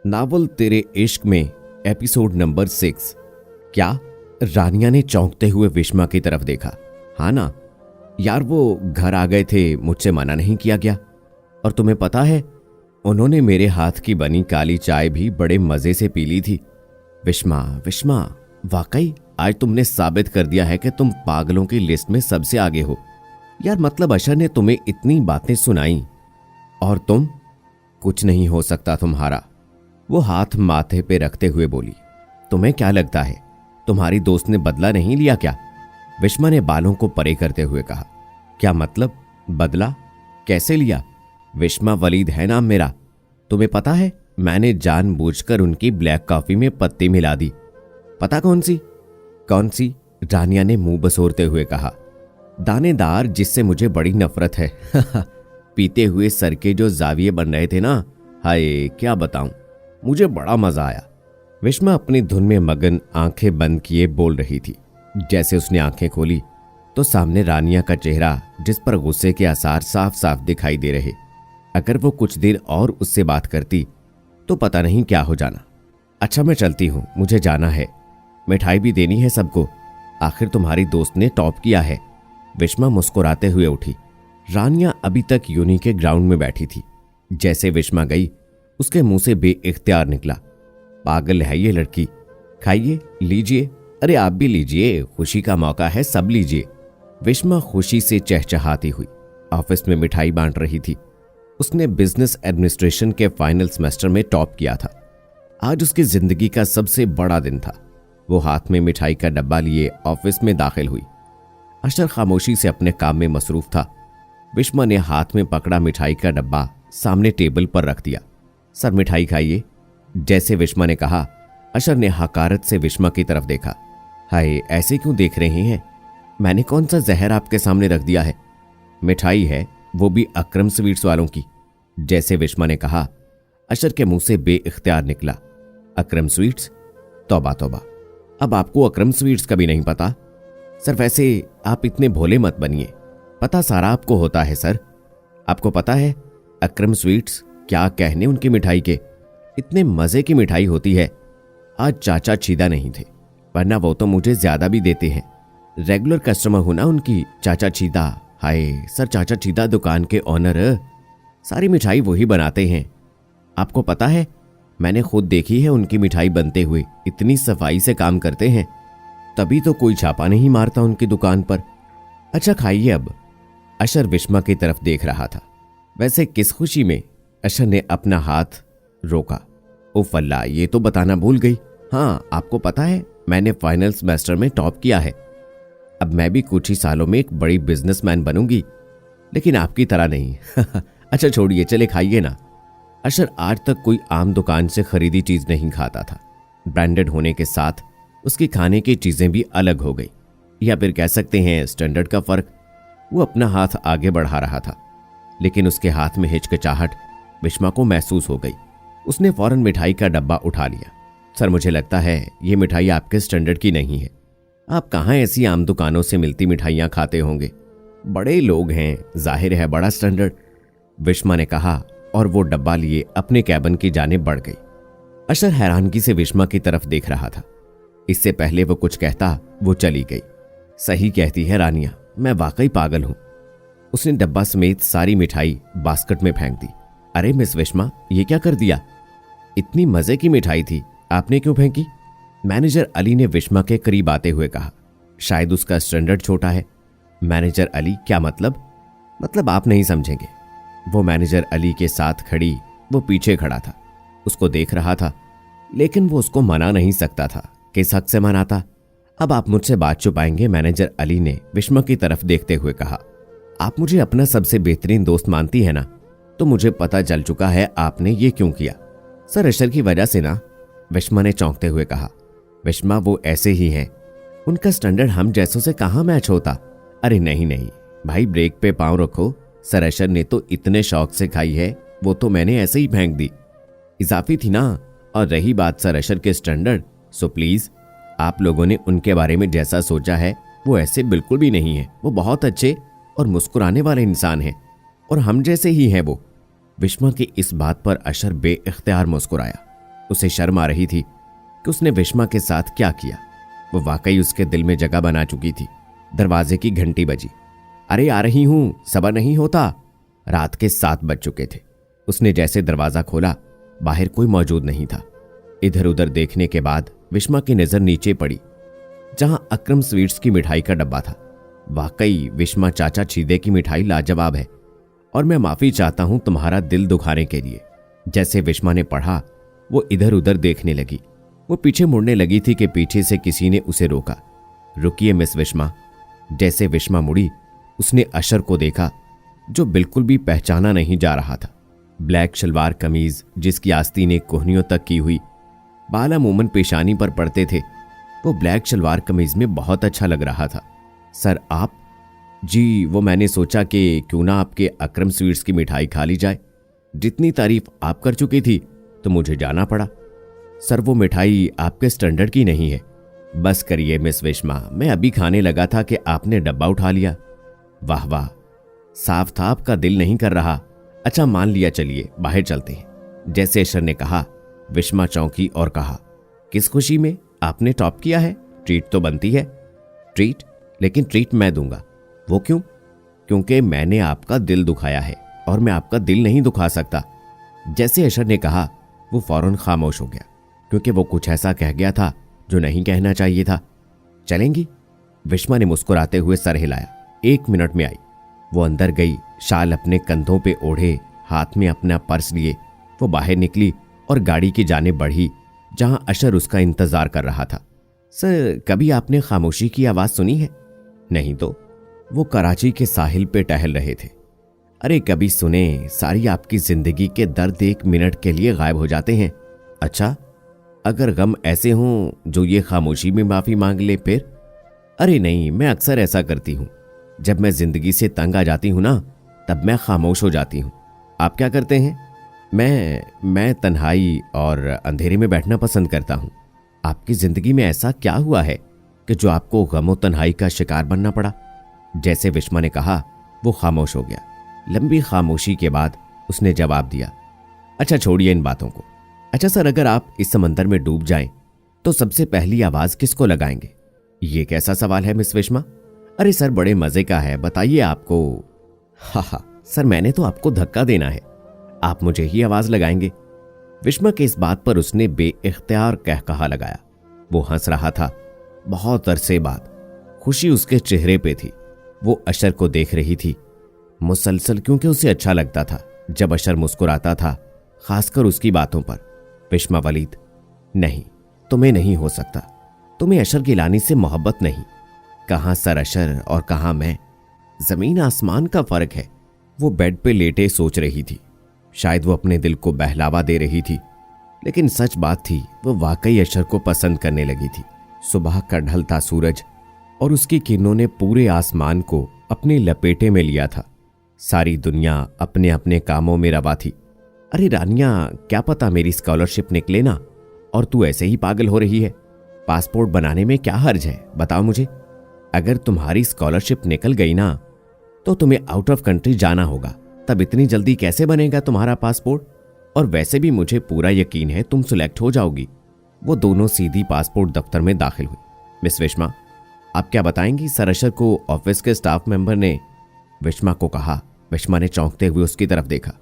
Novel तेरे इश्क में एपिसोड नंबर 6। क्या? रानिया ने चौंकते हुए विश्मा की तरफ देखा। हाँ ना यार, वो घर आ गए थे, मुझसे मना नहीं किया गया। और तुम्हें पता है, उन्होंने मेरे हाथ की बनी काली चाय भी बड़े मजे से पी ली थी। विश्मा विश्मा, वाकई आज तुमने साबित कर दिया है कि तुम पागलों की लिस्ट में सबसे आगे हो यार। मतलब अशर ने तुम्हें इतनी बातें सुनाई और तुम? कुछ नहीं हो सकता तुम्हारा। वो हाथ माथे पे रखते हुए बोली। तुम्हें क्या लगता है, तुम्हारी दोस्त ने बदला नहीं लिया क्या? विश्मा ने बालों को परे करते हुए कहा। क्या मतलब बदला? कैसे लिया? विश्मा वलीद है नाम मेरा। तुम्हें पता है, मैंने जानबूझकर उनकी ब्लैक कॉफी में पत्ती मिला दी। पता कौन सी? कौन सी? रानिया ने मुंह बसोरते हुए कहा। दानेदार, जिससे मुझे बड़ी नफरत है। पीते हुए सर के जो जाविये बन रहे थे ना, हाय क्या बताऊं, मुझे बड़ा मजा आया। विश्मा अपनी धुन में मगन आंखें बंद किए बोल रही थी। जैसे उसने आंखें खोली तो सामने रानिया का चेहरा, जिस पर गुस्से के आसार साफ साफ दिखाई दे रहे। अगर वो कुछ देर और उससे बात करती तो पता नहीं क्या हो जाना। अच्छा मैं चलती हूं, मुझे जाना है। मिठाई भी देनी है सबको, आखिर तुम्हारी दोस्त ने टॉप किया है। विश्मा मुस्कुराते हुए उठी। रानिया अभी तक यूनी के ग्राउंड में बैठी थी। जैसे विश्मा गई, उसके मुंह से बेइख्तियार निकला, पागल है ये लड़की। खाइए, लीजिए, अरे आप भी लीजिए, खुशी का मौका है, सब लीजिए। विश्मा खुशी से चहचहाती हुई ऑफिस में मिठाई बांट रही थी। उसने बिजनेस एडमिनिस्ट्रेशन के फाइनल सेमेस्टर में टॉप किया था। आज उसकी जिंदगी का सबसे बड़ा दिन था। वो हाथ में मिठाई का डब्बा लिए ऑफिस में दाखिल हुई। अशर खामोशी से अपने काम में मसरूफ था। विश्मा ने हाथ में पकड़ा मिठाई का डब्बा सामने टेबल पर रख दिया। सर मिठाई खाइए। जैसे विश्मा ने कहा, अशर ने हकारत से विश्मा की तरफ देखा। हाय, ऐसे क्यों देख रहे हैं? मैंने कौन सा जहर आपके सामने रख दिया है? मिठाई है, वो भी अकरम स्वीट्स वालों की। जैसे विश्मा ने कहा, अशर के मुंह से बेइख्तियार निकला, अकरम स्वीट्स? तौबा तौबा, अब आपको अकरम स्वीट्स का भी नहीं पता? सर वैसे आप इतने भोले मत बनिए, पता सारा आपको होता है सर। आपको पता है अकरम स्वीट्स क्या कहने उनकी मिठाई के, इतने मजे की मिठाई होती है। आज चाचा छीदा नहीं थे, वरना वो तो मुझे ज्यादा भी देते हैं। रेगुलर कस्टमर हूं ना उनकी, चाचा छीदा। हाय सर, चाचा छीदा दुकान के ऑनर, सारी मिठाई वही बनाते हैं। आपको पता है, मैंने खुद देखी है उनकी मिठाई बनते हुए, इतनी सफाई से काम करते हैं, तभी तो कोई छापा नहीं मारता उनकी दुकान पर। अच्छा खाइए अब। अशर विश्मा की तरफ देख रहा था। वैसे किस खुशी में? अशर ने अपना हाथ रोका। उफ अल्लाह, ये तो बताना भूल गई। हाँ, आपको पता है मैंने फाइनल सेमेस्टर में टॉप किया है। अब मैं भी कुछ ही सालों में एक बड़ी बिजनेसमैन बनूंगी, लेकिन आपकी तरह नहीं। अच्छा छोड़िए, चले खाइए ना। अशर आज तक कोई आम दुकान से खरीदी चीज नहीं खाता था। ब्रांडेड होने के साथ उसकी खाने की चीजें भी अलग हो गई, या फिर कह सकते हैं स्टैंडर्ड का फर्क। वो अपना हाथ आगे बढ़ा रहा था, लेकिन उसके हाथ में हिचकिचाहट विश्मा को महसूस हो गई। उसने फौरन मिठाई का डब्बा उठा लिया। सर मुझे लगता है ये मिठाई आपके स्टैंडर्ड की नहीं है। आप कहाँ ऐसी आम दुकानों से मिलती मिठाइयाँ खाते होंगे? बड़े लोग हैं, जाहिर है बड़ा स्टैंडर्ड, विश्मा ने कहा और वो डब्बा लिए अपने कैबिन की जानिब बढ़ गई। अशर हैरानगी से विश्मा की तरफ देख रहा था। इससे पहले वो कुछ कहता, वो चली गई। सही कहती है रानिया, मैं वाकई पागल हूं। उसने डब्बा समेत सारी मिठाई बास्केट में फेंक दी। अरे मिस विश्मा, ये क्या कर दिया? इतनी मजे की मिठाई थी, आपने क्यों फेंकी? मैनेजर अली ने विश्मा के करीब आते हुए कहा। शायद उसका स्टैंडर्ड छोटा है। मैनेजर अली? क्या मतलब? मतलब आप नहीं समझेंगे। वो मैनेजर अली के साथ खड़ी, वो पीछे खड़ा था, उसको देख रहा था, लेकिन वो उसको मना नहीं सकता था। किस हक से मनाता? अब आप मुझसे बात छुपाएंगे? मैनेजर अली ने विश्मा की तरफ देखते हुए कहा। आप मुझे अपना सबसे बेहतरीन दोस्त मानती है ना? तो मुझे पता चल चुका है आपने ये क्यों किया। सर अशर की वजह से ना, विश्मा ने चौंकते हुए कहा। विश्मा वो ऐसे ही हैं, उनका स्टैंडर्ड हम जैसों से कहां मैच होता। अरे नहीं नहीं भाई, ब्रेक पे पांव रखो। सर अशर ने तो इतने शौक से खाई है, वो तो मैंने ऐसे ही फेंक दी, इजाफी थी ना। और रही बात सर अशर के स्टैंडर्ड, सो प्लीज आप लोगों ने उनके बारे में जैसा सोचा है वो ऐसे बिल्कुल भी नहीं है। वो बहुत अच्छे और मुस्कुराने वाले इंसान हैं, और हम जैसे ही हैं वो। विश्मा की इस बात पर अशर बेइख्तियार मुस्कुराया। उसे शर्म आ रही थी कि उसने विश्मा के साथ क्या किया। वो वाकई उसके दिल में जगह बना चुकी थी। दरवाजे की घंटी बजी। अरे आ रही हूं, सबर नहीं होता। रात के 7 बज चुके थे। उसने जैसे दरवाजा खोला, बाहर कोई मौजूद नहीं था। इधर उधर देखने के बाद विश्मा की नजर नीचे पड़ी, जहां अक्रम स्वीट्स की मिठाई का डब्बा था। वाकई विश्मा चाचा छीदे की मिठाई लाजवाब है, और मैं माफी चाहता हूं तुम्हारा दिल दुखाने के लिए। जैसे विश्मा ने पढ़ा, वो इधर उधर देखने लगी। वो पीछे मुड़ने लगी थी कि पीछे से किसी ने उसे रोका। रुकिए मिस विश्मा। जैसे विश्मा मुड़ी, उसने अशर को देखा, जो बिल्कुल भी पहचाना नहीं जा रहा था। ब्लैक शलवार कमीज जिसकी आस्तीनें कोहनियों तक की हुई, बाल अमूमन पेशानी पर पड़ते थे। वो ब्लैक शलवार कमीज में बहुत अच्छा लग रहा था। सर आप? जी, वो मैंने सोचा कि क्यों ना आपके अक्रम स्वीट्स की मिठाई खा ली जाए। जितनी तारीफ आप कर चुकी थी तो मुझे जाना पड़ा। सर वो मिठाई आपके स्टैंडर्ड की नहीं है। बस करिए मिस विश्मा, मैं अभी खाने लगा था कि आपने डब्बा उठा लिया। वाह वाह, साफ था आपका दिल नहीं कर रहा। अच्छा मान लिया, चलिए बाहर चलते हैं। जैसे अशर ने कहा, विश्मा चौंकी और कहा, किस खुशी में? आपने टॉप किया है, ट्रीट तो बनती है। ट्रीट? लेकिन ट्रीट मैं दूंगा। वो क्यों? क्योंकि मैंने आपका दिल दुखाया है और मैं आपका दिल नहीं दुखा सकता। जैसे अशर ने कहा, वो फौरन खामोश हो गया, क्योंकि वो कुछ ऐसा कह गया था जो नहीं कहना चाहिए था। चलेंगी? विश्मा ने मुस्कुराते हुए सर हिलाया। 1 मिनट में आई। वो अंदर गई, शाल अपने कंधों पे ओढ़े, हाथ में अपना पर्स लिए वो बाहर निकली और गाड़ी की जाने बढ़ी, जहां अशर उसका इंतजार कर रहा था। सर कभी आपने खामोशी की आवाज सुनी है? नहीं तो। वो कराची के साहिल पे टहल रहे थे। अरे कभी सुने, सारी आपकी जिंदगी के दर्द 1 मिनट के लिए गायब हो जाते हैं। अच्छा, अगर गम ऐसे हों जो ये खामोशी में माफी मांग ले फिर? अरे नहीं, मैं अक्सर ऐसा करती हूं। जब मैं जिंदगी से तंग आ जाती हूं ना, तब मैं खामोश हो जाती हूं। आप क्या करते हैं? मैं तन्हाई और अंधेरे में बैठना पसंद करता हूं। आपकी जिंदगी में ऐसा क्या हुआ है कि जो आपको गम और तन्हाई का शिकार बनना पड़ा? जैसे विश्मा ने कहा, वो खामोश हो गया। लंबी खामोशी के बाद उसने जवाब दिया, अच्छा छोड़िए इन बातों को। अच्छा सर, अगर आप इस समंदर में डूब जाएं तो सबसे पहली आवाज किसको लगाएंगे? ये कैसा सवाल है मिस विश्मा? अरे सर बड़े मजे का है, बताइए आपको। हा सर, मैंने तो आपको धक्का देना है, आप मुझे ही आवाज लगाएंगे। विश्मा के इस बात पर उसने बेइख्तियार कहकहा लगाया। वो हंस रहा था, बहुत अरसे बाद। खुशी उसके चेहरे पे थी। वो अशर को देख रही थी मुसलसल, क्योंकि उसे अच्छा लगता था जब अशर मुस्कुराता था, खासकर उसकी बातों पर। विश्मा वलीद, नहीं, तुम्हें नहीं हो सकता। तुम्हें अशर गिलानी से मोहब्बत नहीं। कहां सर अशर और कहां मैं, जमीन आसमान का फर्क है। वो बेड पे लेटे सोच रही थी। शायद वो अपने दिल को बहलावा दे रही थी, लेकिन सच बात थी, वो वाकई अशर को पसंद करने लगी थी। सुबह का ढलता सूरज और उसकी किरणों ने पूरे आसमान को अपने लपेटे में लिया था। सारी दुनिया अपने अपने कामों में रवा थी। अरे रानिया, क्या पता मेरी स्कॉलरशिप निकले ना, और तू ऐसे ही पागल हो रही है। पासपोर्ट बनाने में क्या हर्ज है, बताओ मुझे। अगर तुम्हारी स्कॉलरशिप निकल गई ना, तो तुम्हें आउट ऑफ कंट्री जाना होगा। तब इतनी जल्दी कैसे बनेगा तुम्हारा पासपोर्ट? और वैसे भी मुझे पूरा यकीन है तुम सिलेक्ट हो जाओगी। वो दोनों सीधी पासपोर्ट दफ्तर में दाखिल हुई। मिस विश्मा, आप क्या बताएंगी? सर अशर को ऑफिस के स्टाफ मेंबर ने विश्मा को कहा। विश्मा ने चौंकते हुए उसकी तरफ देखा।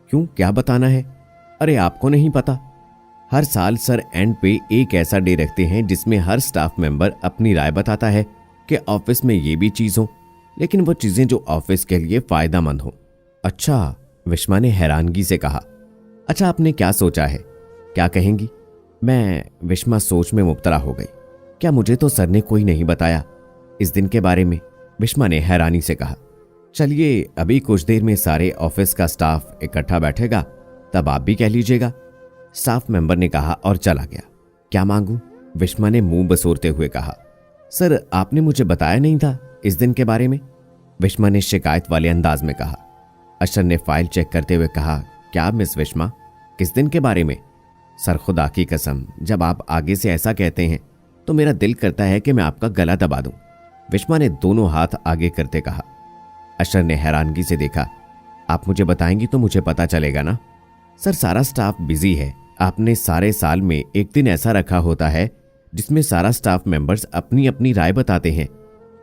क्यों, क्या बताना है? अरे आपको नहीं पता, हर साल सर एंड पे एक ऐसा डे रखते हैं जिसमें हर स्टाफ मेंबर अपनी राय बताता है कि ऑफिस में ये भी चीज हो, लेकिन वो चीजें जो ऑफिस के लिए फायदेमंद हो। अच्छा, विश्मा ने हैरानगी से कहा। अच्छा, आपने क्या सोचा है, क्या कहेंगी? विश्मा सोच में मुब्तला हो गई। क्या मुझे तो सर ने कोई नहीं बताया इस दिन के बारे में? विश्मा ने हैरानी से कहा। चलिए, अभी कुछ देर में सारे ऑफिस का स्टाफ इकट्ठा बैठेगा, तब आप भी कह लीजिएगा। स्टाफ मेंबर ने कहा और चला गया। क्या मांगू? विश्मा ने मुंह बसोरते हुए कहा। सर, आपने मुझे बताया नहीं था इस दिन के बारे में, विश्मा ने शिकायत वाले अंदाज में कहा। अशर ने फाइल चेक करते हुए कहा, क्या मिस विश्मा, किस दिन के बारे में? सर खुदा की कसम, जब आप आगे से ऐसा कहते हैं तो मेरा दिल करता है कि मैं आपका गला दबा दूं, विश्मा ने दोनों हाथ आगे करते कहा। अशर ने हैरानगी से देखा। आप मुझे बताएंगी तो मुझे पता चलेगा ना। सर सारा स्टाफ बिजी है, आपने सारे साल में एक दिन ऐसा रखा होता है जिसमें सारा स्टाफ मेंबर्स अपनी अपनी राय बताते हैं।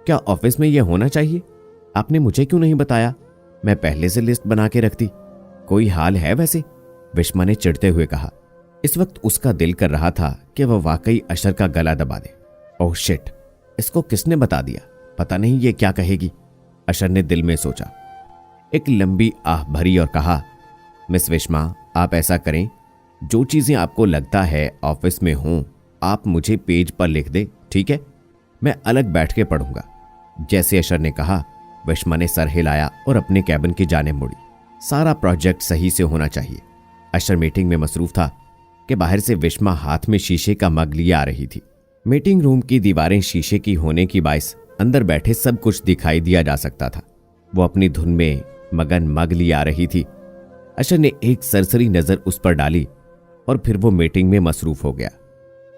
क्या ऑफिस में यह होना चाहिए? आपने मुझे क्यों नहीं बताया? मैं पहले से लिस्ट बना के रखती। कोई हाल है वैसे? विश्मा ने चिढ़ते हुए कहा। इस वक्त उसका दिल कर रहा था कि वह वाकई अशर का गला दबा दे। ओह शिट, इसको किसने बता दिया? पता नहीं ये क्या कहेगी, अशर ने दिल में सोचा। एक लंबी आह भरी और कहा, मिस विश्मा, आप ऐसा करें, जो चीजें आपको लगता है ऑफिस में हों, आप मुझे पेज पर लिख दे, ठीक है? मैं अलग बैठ के पढ़ूंगा। जैसे अशर ने कहा, विश्मा ने सर हिलाया और अपने कैबिन की जानिब मुड़ी। सारा प्रोजेक्ट सही से होना चाहिए। अशर मीटिंग में मसरूफ था कि बाहर से विश्मा हाथ में शीशे का मग लिए आ रही थी। मीटिंग रूम की दीवारें शीशे की होने की बाइस अंदर बैठे सब कुछ दिखाई दिया जा सकता था। वो अपनी धुन में मगन मग लिए आ रही थी। अशर ने एक सरसरी नजर उस पर डाली और फिर वो मीटिंग में मसरूफ हो गया।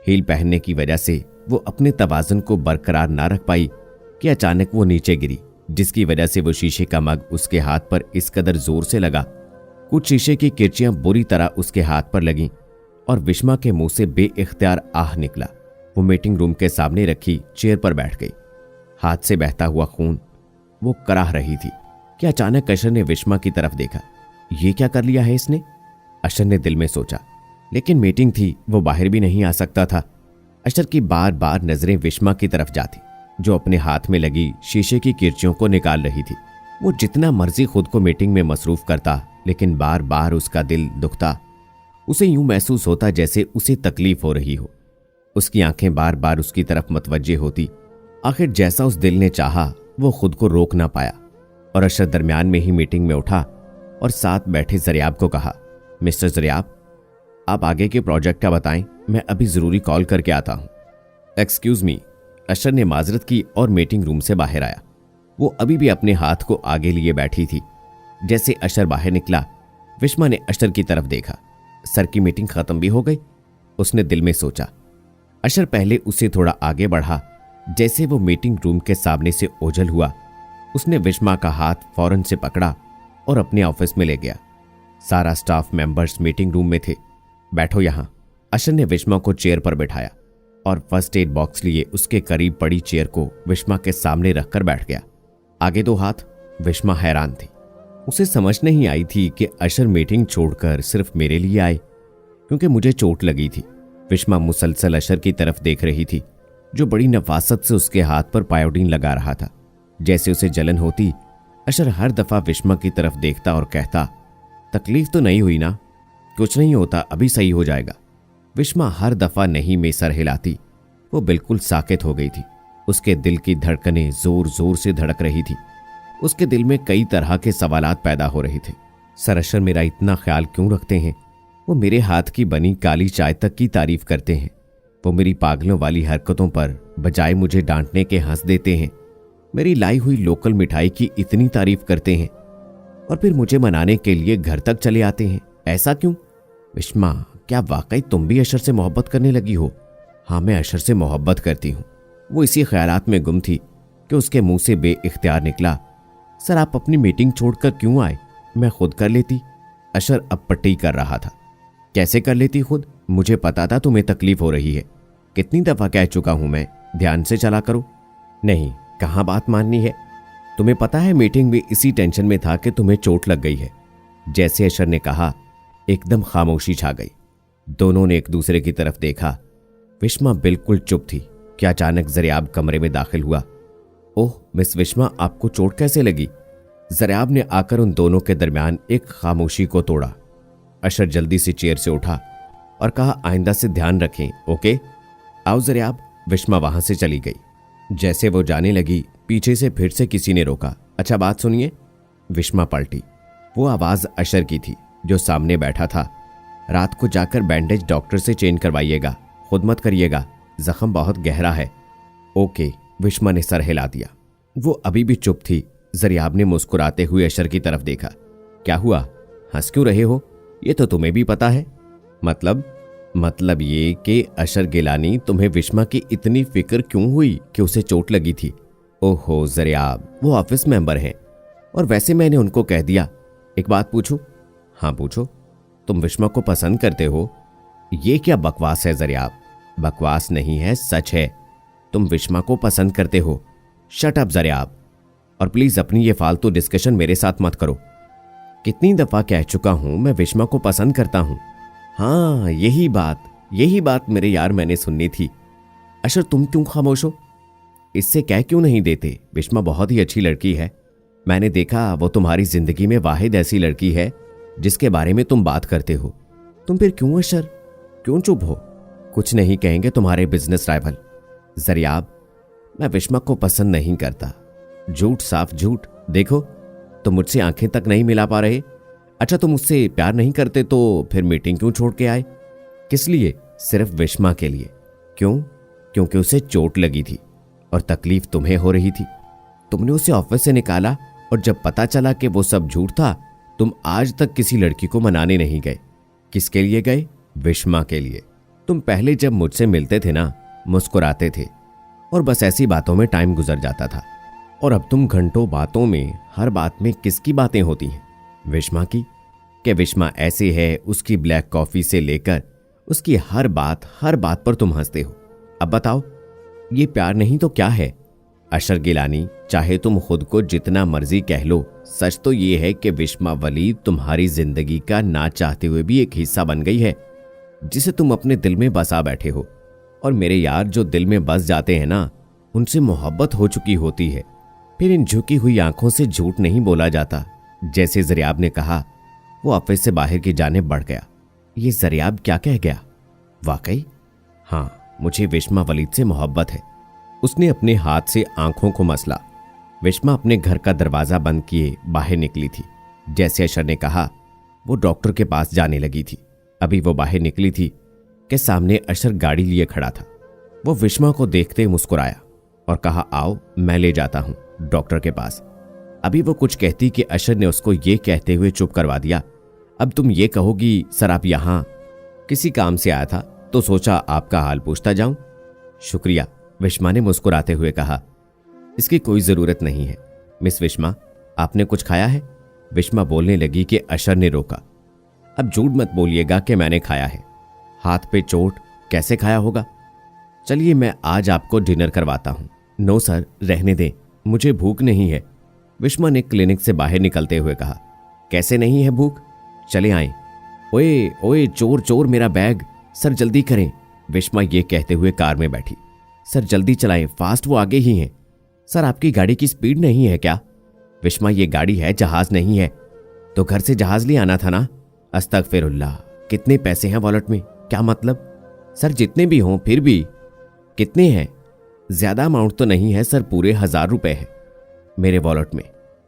हील पहनने की वजह से वो अपने तवाज़ुन को बरकरार ना रख पाई कि अचानक वो नीचे गिरी, जिसकी वजह से वो शीशे का मग उसके हाथ पर इस कदर जोर से लगा, कुछ शीशे की किरचियां बुरी तरह उसके हाथ पर लगीं और विश्मा के मुंह से बेइख्तियार आह निकला। वो मीटिंग रूम के सामने रखी चेयर पर बैठ गई। हाथ से बहता हुआ खून वो कराह रही थी कि अचानक अशर ने विश्मा की तरफ देखा। ये क्या कर लिया है इसने? अशर ने दिल में सोचा, लेकिन मीटिंग थी, वो बाहर भी नहीं आ सकता था। अशर की बार बार नजरें विश्मा की तरफ जाती, जो अपने हाथ में लगी शीशे की किरचियों को निकाल रही थी। वो जितना मर्जी खुद को मीटिंग में मसरूफ करता, लेकिन बार बार उसका दिल दुखता। उसे यूं महसूस होता जैसे उसे तकलीफ हो रही हो। उसकी आंखें बार बार उसकी तरफ मतवज्जे होती। आखिर जैसा उस दिल ने चाहा वो खुद को रोक ना पाया और अशर दरमियान में ही मीटिंग में उठा और साथ बैठे जरियाब को कहा, मिस्टर जरियाब, आप आगे के प्रोजेक्ट का बताएं, मैं अभी जरूरी कॉल करके आता हूं। एक्सक्यूज मी, अशर ने माजरत की और मीटिंग रूम से बाहर आया। वो अभी भी अपने हाथ को आगे लिए बैठी थी। जैसे अशर बाहर निकला, विश्मा ने अशर की तरफ देखा। सर की मीटिंग खत्म भी हो गई, उसने दिल में सोचा। अशर पहले उसे थोड़ा आगे बढ़ा। जैसे वो मीटिंग रूम के सामने से ओझल हुआ, उसने विश्मा का हाथ फौरन से पकड़ा और अपने ऑफिस में ले गया। सारा स्टाफ मेंबर्स मीटिंग रूम में थे। बैठो यहां, अशर ने विश्मा को चेयर पर बैठाया और फर्स्ट एड बॉक्स लिए उसके करीब पड़ी चेयर को विश्मा के सामने रखकर बैठ गया। आगे दो हाथ। विश्मा हैरान थी। उसे समझ नहीं आई थी कि अशर मीटिंग छोड़कर सिर्फ मेरे लिए आए, क्योंकि मुझे चोट लगी थी। विश्मा मुसलसल अशर की तरफ देख रही थी, जो बड़ी नफासत से उसके हाथ पर पायोडीन लगा रहा था। जैसे उसे जलन होती, अशर हर दफा विश्मा की तरफ देखता और कहता, तकलीफ तो नहीं हुई ना? कुछ नहीं होता, अभी सही हो जाएगा। विश्मा हर दफा नहीं में सर हिलाती। वो बिल्कुल साकित हो गई थी। उसके दिल की धड़कनें जोर जोर से धड़क रही थी। उसके दिल में कई तरह के सवालात पैदा हो रहे थे। सर अशर मेरा इतना ख्याल क्यों रखते हैं? वो मेरे हाथ की बनी काली चाय तक की तारीफ करते हैं। वो मेरी पागलों वाली हरकतों पर बजाय मुझे डांटने के हंस देते हैं। मेरी लाई हुई लोकल मिठाई की इतनी तारीफ करते हैं और फिर मुझे मनाने के लिए घर तक चले आते हैं। ऐसा क्यों? विश्मा, क्या वाकई तुम भी अशर से मोहब्बत करने लगी हो? हाँ, मैं अशर से मोहब्बत करती हूँ। वो इसी ख्यालात में गुम थी कि उसके मुंह से बेइख्तियार निकला, सर आप अपनी मीटिंग छोड़कर क्यों आए? मैं खुद कर लेती। अशर अब पट्टी कर रहा था। कैसे कर लेती खुद? मुझे पता था तुम्हें तकलीफ हो रही है। कितनी दफा कह चुका हूं मैं, ध्यान से चला करो। नहीं, कहां बात माननी है? तुम्हें पता है मीटिंग में इसी टेंशन में था कि तुम्हें चोट लग गई है। जैसे अशर ने कहा, एकदम खामोशी छा गई। दोनों ने एक दूसरे की तरफ देखा। विश्मा बिल्कुल चुप थी कि अचानक जरियाब कमरे में दाखिल हुआ। ओह मिस विश्मा, आपको चोट कैसे लगी? जरियाब ने आकर उन दोनों के दरमियान एक खामोशी को तोड़ा। अशर जल्दी से चेयर से उठा और कहा, आइंदा से ध्यान रखें, ओके? आओ जरियाब। विश्मा वहां से चली गई। जैसे वो जाने लगी, पीछे से फिर से किसी ने रोका। अच्छा बात सुनिए। विश्मा पलटी। वो आवाज अशर की थी, जो सामने बैठा था। रात को जाकर बैंडेज डॉक्टर से चेंज करवाइएगा, खुद मत करिएगा, जख्म बहुत गहरा है। ओके, विश्मा ने सर हिला दिया। वो अभी भी चुप थी। जरियाब ने मुस्कुराते हुए अशर की तरफ देखा। क्या हुआ, हंस क्यों रहे हो? ये तो तुम्हें भी पता है। मतलब ये कि अशर गिलानी, तुम्हें विश्मा की इतनी फिक्र क्यों हुई कि उसे चोट लगी थी? ओहो जरियाब, वो ऑफिस मेंबर हैं और वैसे मैंने उनको कह दिया। एक बात पूछूं? हाँ पूछो। तुम विश्मा को पसंद करते हो? ये क्या बकवास है ज़रियाब? बकवास नहीं है, सच है। तुम विश्मा को पसंद करते हो। शट अप ज़रियाब, और प्लीज अपनी ये फालतू डिस्कशन मेरे साथ मत करो। कितनी दफा कह चुका हूं मैं विश्मा को पसंद करता हूं। हाँ, यही बात मेरे यार मैंने सुननी थी। अशर तुम क्यों खामोश हो? इससे कह क्यों नहीं देते? विश्मा बहुत ही अच्छी लड़की है। मैंने देखा वो तुम्हारी जिंदगी में वाहिद ऐसी लड़की है जिसके बारे में तुम बात करते हो। तुम फिर क्यों अशर, क्यों चुप हो? कुछ नहीं कहेंगे तुम्हारे बिजनेस राइवल। ज़रियाब, मैं विश्मा को पसंद नहीं करता। झूठ, साफ झूठ। देखो, तुम मुझसे आंखें तक नहीं मिला पा रहे। अच्छा, तुम मुझसे प्यार नहीं करते तो फिर मीटिंग क्यों छोड़ के आए? किस लिए? सिर्फ विश्मा के लिए। क्यों? क्योंकि उसे चोट लगी थी और तकलीफ तुम्हें हो रही थी। तुमने उसे ऑफिस से निकाला और जब पता चला कि वो सब झूठ था, तुम आज तक किसी लड़की को मनाने नहीं गए। किसके लिए गए? विश्मा के लिए। तुम पहले जब मुझसे मिलते थे ना, मुस्कुराते थे और बस ऐसी बातों में टाइम गुजर जाता था। और अब तुम घंटों बातों में, हर बात में किसकी बातें होती हैं? विश्मा की। कि विश्मा ऐसे है, उसकी ब्लैक कॉफी से लेकर उसकी हर बात पर तुम हंसते हो। अब बताओ, ये प्यार नहीं तो क्या है? अशर गिलानी, चाहे तुम खुद को जितना मर्जी कह लो, सच तो ये है कि विश्मा वलीद तुम्हारी जिंदगी का ना चाहते हुए भी एक हिस्सा बन गई है जिसे तुम अपने दिल में बसा बैठे हो। और मेरे यार, जो दिल में बस जाते हैं ना, उनसे मोहब्बत हो चुकी होती है। फिर इन झुकी हुई आंखों से झूठ नहीं बोला जाता। जैसे ज़रियाब ने कहा, वो ऑफिस से बाहर की जानिब बढ़ गया। ये ज़रियाब क्या कह गया? वाकई हाँ, मुझे विश्मा वलीद से मोहब्बत है। उसने अपने हाथ से आंखों को मसला। विश्मा अपने घर का दरवाजा बंद किए बाहर निकली थी। जैसे अशर ने कहा, वो डॉक्टर के पास जाने लगी थी। अभी वो बाहर निकली थी कि सामने अशर गाड़ी लिए खड़ा था। वो विश्मा को देखते मुस्कुराया और कहा, आओ मैं ले जाता हूं डॉक्टर के पास। अभी वो कुछ कहती कि अशर ने उसको ये कहते हुए चुप करवा दिया। अब तुम ये कहोगी, सर आप यहां किसी काम से आया था तो सोचा आपका हाल पूछता जाऊं। शुक्रिया, विश्मा ने मुस्कुराते हुए कहा। इसकी कोई जरूरत नहीं है। मिस विश्मा, आपने कुछ खाया है? विश्मा बोलने लगी कि अशर ने रोका। अब झूठ मत बोलिएगा कि मैंने खाया है। हाथ पे चोट, कैसे खाया होगा? चलिए मैं आज आपको डिनर करवाता हूं। नो सर, रहने दें, मुझे भूख नहीं है, विश्मा ने क्लिनिक से बाहर निकलते हुए कहा। कैसे नहीं है भूख? चले आए। ओए ओए, चोर चोर, मेरा बैग, सर जल्दी करें। विश्मा ये कहते हुए कार में बैठी। सर जल्दी चलाएं, फास्ट, वो आगे ही हैं। सर आपकी गाड़ी की स्पीड नहीं है क्या? विश्मा, ये गाड़ी है, जहाज नहीं है। तो घर से जहाज ले आना था ना। अस्तगफिरुल्लाह, कितने पैसे हैं वॉलेट में? क्या मतलब? सर जितने भी हों, फिर भी। कितने हैं? ज्यादा अमाउंट तो नहीं है सर, पूरे 1000 रुपए है मेरे वॉलेट में।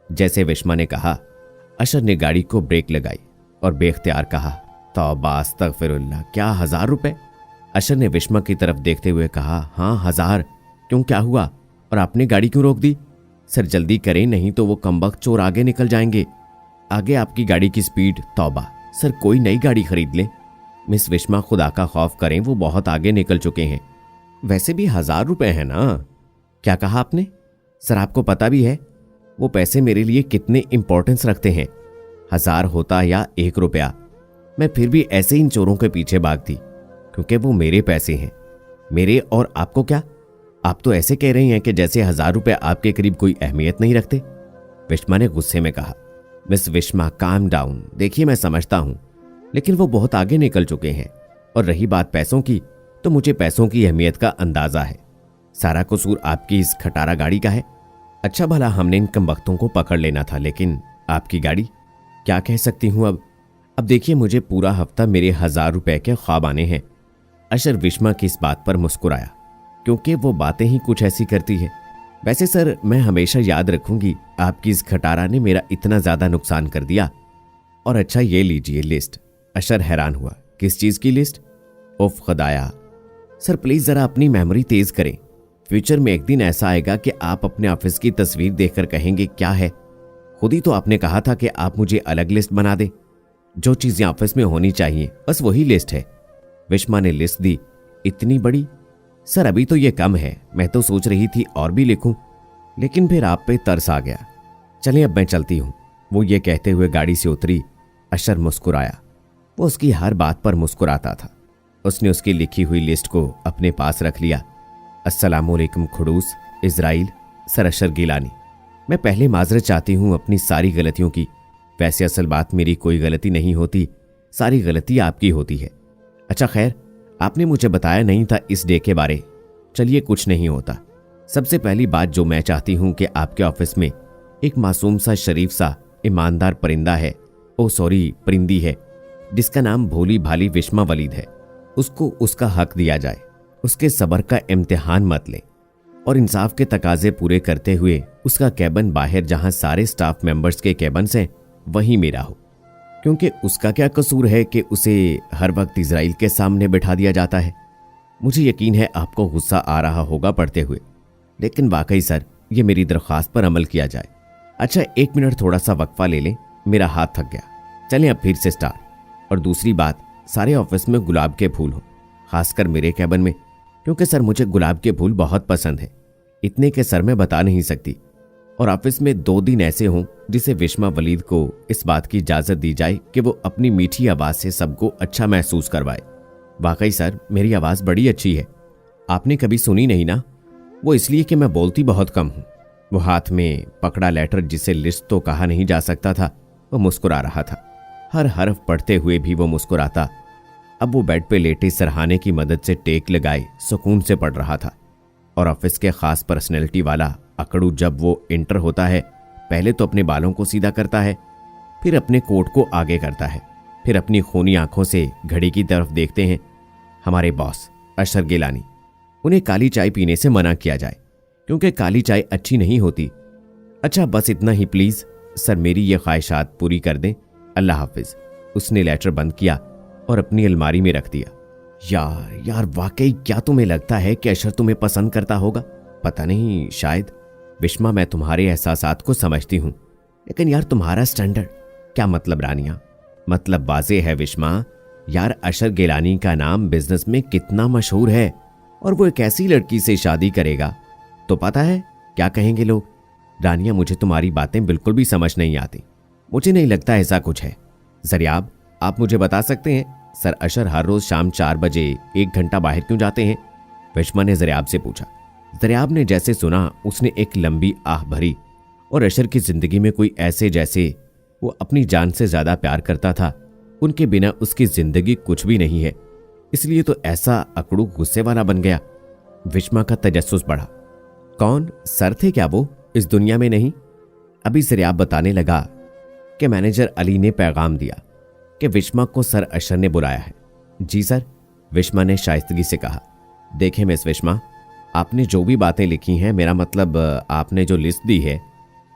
जैसे विश्मा ने कहा, अशर ने गाड़ी को ब्रेक लगाई और बेख्तियार कहा, तौबा अस्तगफिरुल्लाह, क्या 1000 रुपए? अशर ने विश्मा की तरफ देखते हुए कहा, हाँ 1000। क्यों, क्या हुआ? और आपने गाड़ी क्यों रोक दी? सर जल्दी करें, नहीं तो वो कमबख्त चोर आगे निकल जाएंगे। आगे आपकी गाड़ी की स्पीड, तौबा। सर कोई नई गाड़ी खरीद लें। मिस विश्मा, खुदा का खौफ करें, वो बहुत आगे निकल चुके हैं। वैसे भी 1000 रुपए है ना। क्या कहा आपने? सर आपको पता भी है वो पैसे मेरे लिए कितने इंपॉर्टेंस रखते हैं। 1000 होता या 1 रुपया, मैं फिर भी ऐसे इन चोरों के पीछे भागती, क्योंकि वो मेरे पैसे हैं। मेरे, और आपको क्या? आप तो ऐसे कह रही हैं कि जैसे 1000 रुपए आपके करीब कोई अहमियत नहीं रखते। विश्मा ने गुस्से में कहा। Miss विश्मा, calm down. देखिए मैं समझता हूं, लेकिन वो बहुत आगे निकल चुके हैं। और रही बात पैसों की, तो मुझे पैसों की अहमियत का अंदाजा है। सारा कसूर आपकी इस खटारा गाड़ी का है। अच्छा भला हमने इन कमबख्तों को पकड़ लेना था, लेकिन आपकी गाड़ी, क्या कह सकती हूं अब देखिए, मुझे पूरा हफ्ता मेरे 1000 रुपए के ख्वाब आने हैं। अशर विश्मा की इस बात पर मुस्कुराया, क्योंकि वो बातें ही कुछ ऐसी करती है। वैसे सर, मैं हमेशा याद रखूंगी, आपकी इस खटारा ने मेरा इतना ज्यादा नुकसान कर दिया। और अच्छा ये लीजिए लिस्ट। अशर हैरान हुआ। किस चीज की लिस्ट? उफ खुदाया, सर प्लीज जरा अपनी मेमोरी तेज करें। फ्यूचर में एक दिन ऐसा आएगा कि आप अपने ऑफिस की तस्वीर देखकर कहेंगे, क्या है? खुद ही तो आपने कहा था कि आप मुझे अलग लिस्ट बना दें। जो चीजें ऑफिस में होनी चाहिए बस वही लिस्ट है। विश्मा ने लिस्ट दी। इतनी बड़ी? सर अभी तो ये कम है, मैं तो सोच रही थी और भी लिखूं, लेकिन फिर आप पे तरस आ गया। चलें अब मैं चलती हूं। वो ये कहते हुए गाड़ी से उतरी। अशर मुस्कुराया। वो उसकी हर बात पर मुस्कुराता था। उसने उसकी लिखी हुई लिस्ट को अपने पास रख लिया। अस्सलामुअलैकुम खड़ूस, इज़राइल, सर अशर गिलानी। मैं पहले माजरत चाहती हूँ अपनी सारी गलतियों की। वैसे असल बात मेरी कोई गलती नहीं होती, सारी गलती आपकी होती है। अच्छा खैर, आपने मुझे बताया नहीं था इस डे के बारे। चलिए कुछ नहीं होता। सबसे पहली बात जो मैं चाहती हूँ कि आपके ऑफिस में एक मासूम सा, शरीफ सा, ईमानदार परिंदा है, परिंदी है, जिसका नाम भोली भाली विस्मा वलीद है। उसको उसका हक दिया जाए। उसके सब्र का इम्तिहान मत ले और इंसाफ के तकाजे पूरे करते हुए उसका कैबिन बाहर, जहां सारे स्टाफ मेंबर्स के कैबिन हैं, वहीं मेरा हो। क्योंकि उसका क्या कसूर है कि उसे हर वक्त इजराइल के सामने बैठा दिया जाता है। मुझे यकीन है आपको गुस्सा आ रहा होगा पढ़ते हुए, लेकिन वाकई सर, ये मेरी दरख्वास्त पर अमल किया जाए। अच्छा 1 मिनट थोड़ा सा वक्फा ले लें, मेरा हाथ थक गया। चलें अब फिर से स्टार्ट। और दूसरी बात, सारे ऑफिस में गुलाब के फूल हो, खासकर मेरे कैबिन में, क्योंकि सर मुझे गुलाब के फूल बहुत पसंद है। इतने के सर मैं बता नहीं सकती। और ऑफिस में 2 दिन ऐसे हों जिसे विस्मा वलीद को इस बात की इजाजत दी जाए कि वो अपनी मीठी आवाज से सबको अच्छा महसूस करवाए। वाकई सर, मेरी आवाज बड़ी अच्छी है। आपने कभी सुनी नहीं ना? वो इसलिए कि मैं बोलती बहुत कम हूं। वो हाथ में पकड़ा लेटर, जिसे लिस्ट तो कहा नहीं जा सकता था, वो मुस्कुरा रहा था। हर हर्फ पढ़ते हुए भी वो मुस्कुराता। अब वो बेड पे लेटे सरहाने की मदद से टेक लगाए सुकून से पढ़ रहा था। और ऑफिस के खास पर्सनैलिटी वाला अकड़ू जब वो इंटर होता है, पहले तो अपने बालों को सीधा करता है, फिर अपने कोट को आगे करता है, फिर अपनी खूनी आंखों से घड़ी की तरफ देखते हैं। हमारे बॉस अशर गिलानी, उन्हें काली चाय पीने से मना किया जाए क्योंकि काली चाय अच्छी नहीं होती। अच्छा बस इतना ही प्लीज सर, मेरी ये ख्वाहिशात पूरी कर दें। अल्लाह हाफिज। उसने लेटर बंद किया और अपनी अलमारी में रख दिया। यार वाकई क्या तुम्हें लगता है कि अशर तुम्हें पसंद करता होगा? पता नहीं, शायद। विस्मा, मैं तुम्हारे एहसासात को समझती हूँ, लेकिन यार तुम्हारा स्टैंडर्ड क्या मतलब रानिया? मतलब वाजे है विस्मा, यार अशर गिलानी का नाम बिजनेस में कितना मशहूर है, और वो एक ऐसी लड़की से शादी करेगा तो पता है क्या कहेंगे लोग। रानिया, मुझे तुम्हारी बातें बिल्कुल भी समझ नहीं आती। मुझे नहीं लगता ऐसा कुछ है। जरियाब, आप मुझे बता सकते हैं सर अशर हर रोज शाम 4 बजे 1 घंटा बाहर क्यों जाते हैं? विस्मा ने जरियाब से पूछा। जरियाब ने जैसे सुना उसने एक लंबी आह भरी। और अशर की जिंदगी में कोई ऐसे जैसे वो अपनी जान से ज्यादा प्यार करता था, उनके बिना उसकी जिंदगी कुछ भी नहीं है, इसलिए तो ऐसा अकड़ू गुस्से वाला बन गया। विस्मा का तजस्सुस बढ़ा। कौन सर थे क्या वो इस दुनिया में? नहीं। अभी जरियाब बताने लगा कि मैनेजर अली ने पैगाम दिया कि विस्मा को सर अशर ने बुलाया है। जी सर, विस्मा ने शाइस्तगी से कहा। देखें मिस विस्मा, आपने जो भी बातें लिखी हैं, मेरा मतलब आपने जो लिस्ट दी है,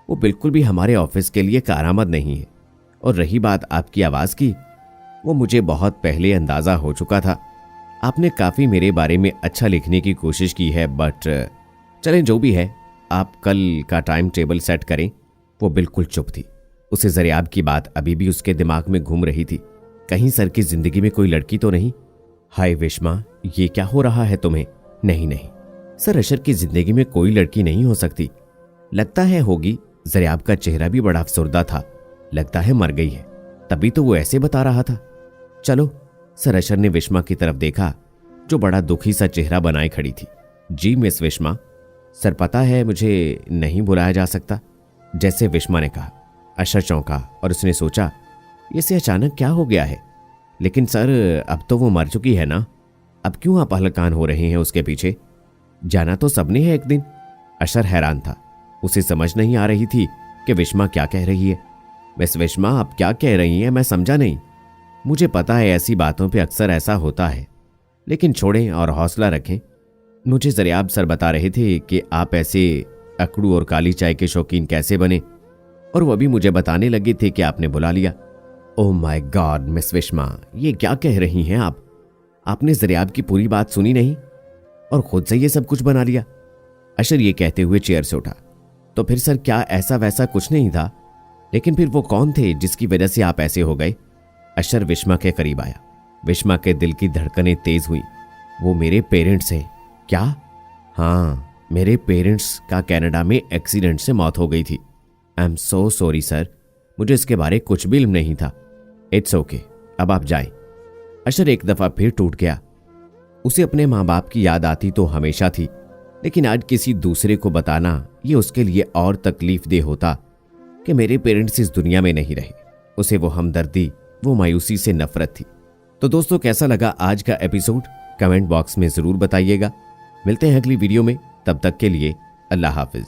वो बिल्कुल भी हमारे ऑफिस के लिए कारआमद नहीं है। और रही बात आपकी आवाज़ की, वो मुझे बहुत पहले अंदाज़ा हो चुका था। आपने काफ़ी मेरे बारे में अच्छा लिखने की कोशिश की है, बट चलें जो भी है, आप कल का टाइम टेबल सेट करें। वो बिल्कुल चुप थी। उसे जरियाब की बात अभी भी उसके दिमाग में घूम रही थी। कहीं सर की जिंदगी में कोई लड़की तो नहीं? हाय विस्मा, ये क्या हो रहा है तुम्हें? नहीं, सर अशर की जिंदगी में कोई लड़की नहीं हो सकती। लगता है होगी। जरियाब का चेहरा भी बड़ा अफसरदा था। लगता है मर गई है, तभी तो वो ऐसे बता रहा था। चलो। सर अशर ने विस्मा की तरफ देखा, जो बड़ा दुखी सा चेहरा बनाए खड़ी थी। जी मिस विस्मा। सर पता है मुझे नहीं बुलाया जा सकता, जैसे विस्मा ने कहा। अशर चौंका और उसने सोचा, इसे अचानक क्या हो गया है? लेकिन सर अब तो वो मर चुकी है ना, अब क्यों आप हलकान हो रहे हैं उसके पीछे? जाना तो सबने है एक दिन। अशर हैरान था। उसे समझ नहीं आ रही थी कि विस्मा क्या कह रही है। मिस विस्मा, आप क्या कह रही हैं? मैं समझा नहीं। मुझे पता है ऐसी बातों पे अक्सर ऐसा होता है, लेकिन छोड़ें और हौसला रखें। मुझे जरियाब सर बता रहे थे कि आप ऐसे अकड़ू और काली चाय के शौकीन कैसे बने, और वो भी मुझे बताने लगे थे कि आपने बुला लिया। ओह माय गॉड मिस विस्मा, ये क्या कह रही हैं आप? आपने जरियाब की पूरी बात सुनी नहीं और खुद से ये सब कुछ बना लिया? अशर ये कहते हुए चेयर से उठा। तो फिर सर क्या ऐसा वैसा कुछ नहीं था? लेकिन फिर वो कौन थे जिसकी वजह से आप ऐसे हो गए? अशर विस्मा के करीब आया। विस्मा के दिल की धड़कनें तेज हुई। वो मेरे पेरेंट्स हैं। क्या? हाँ, मेरे पेरेंट्स का कनाडा में एक्सीडेंट से मौत हो गई थी। I am so sorry sir, मुझे इसके बारे कुछ भी इल्म नहीं था। इट्स ओके, अब आप जाएं। अशर एक दफा फिर टूट गया उसे अपने माँ बाप की याद आती तो हमेशा थी, लेकिन आज किसी दूसरे को बताना ये उसके लिए और तकलीफ दे होता कि मेरे पेरेंट्स इस दुनिया में नहीं रहे। उसे वो हमदर्दी, वो मायूसी से नफरत थी। तो दोस्तों, कैसा लगा आज का एपिसोड कमेंट बॉक्स में जरूर बताइएगा। मिलते हैं अगली वीडियो में, तब तक के लिए अल्लाह हाफिज।